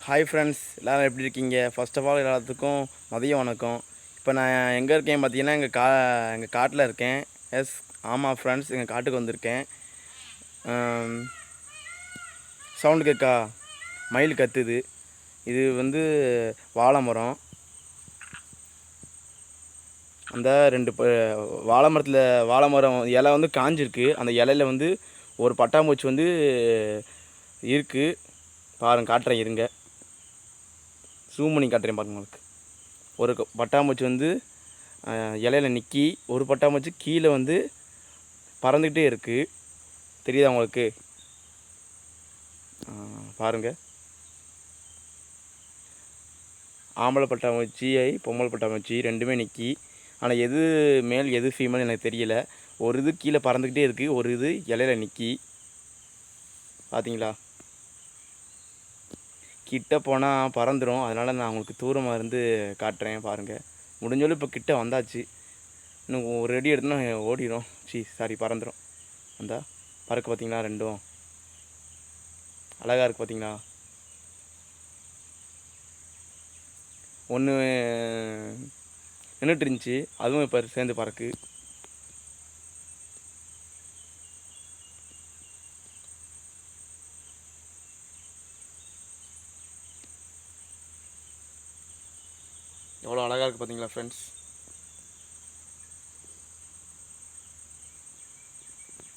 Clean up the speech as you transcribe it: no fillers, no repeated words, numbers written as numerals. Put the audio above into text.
Hi friends, எல்லோரும் எப்படி இருக்கீங்க? ஃபர்ஸ்ட் ஆஃப் ஆல் எல்லாத்துக்கும் மதியம் வணக்கம். இப்போ நான் எங்கே இருக்கேன் பார்த்தீங்கன்னா, எங்கள் காட்டில் இருக்கேன். எஸ், ஆமாம் ஃப்ரெண்ட்ஸ், எங்கள் காட்டுக்கு வந்திருக்கேன். சவுண்டு கேட்கா? மயில் கத்துது. இது வந்து வாழை மரம். அந்த வாழை மரம் இலை வந்து காஞ்சிருக்கு. அந்த இலையில வந்து ஒரு பட்டாம்பூச்சி வந்து இருக்குது. பாருங்க, காட்டுறேன் இருங்க. ஜூம் பண்ணி காட்டுறேன் பாருங்க. உங்களுக்கு ஒரு பட்டாம்பூச்சி வந்து இலையில நிற்கி, ஒரு பட்டாம்பூச்சி கீழே வந்து பறந்துக்கிட்டே இருக்குது. தெரியுதா உங்களுக்கு? பாருங்கள், ஆம்பளை பட்டாம்பூச்சி பொம்பளை பட்டாம்பூச்சி ரெண்டுமே நிற்கி. ஆனால் எது மேல் எது ஃபீமேல் எனக்கு தெரியல. ஒரு இது கீழே பறந்துக்கிட்டே இருக்குது, ஒரு இது இலையில நிற்கி. பார்த்தீங்களா? கிட்ட போனால் பறந்துடும். அதனால் நான் உங்களுக்கு தூரமாக இருந்து காட்டுறேன் பாருங்கள். முடிஞ்சளவு இப்போ கிட்ட வந்தாச்சு. இன்னும் ஒரு ரெடி எடுத்துனா ஓடிடும். சாரி, பறந்துடும். அந்த பறக்க பார்த்தீங்களா? ரெண்டும் அழகாக இருக்குது பார்த்தீங்களா? ஒன்று நின்றுட்டு இருந்துச்சு, அதுவும் இப்போ சேர்ந்து பறக்கு. எவ்வளோ அழகாக இருக்குது பார்த்தீங்களா ஃப்ரெண்ட்ஸ்?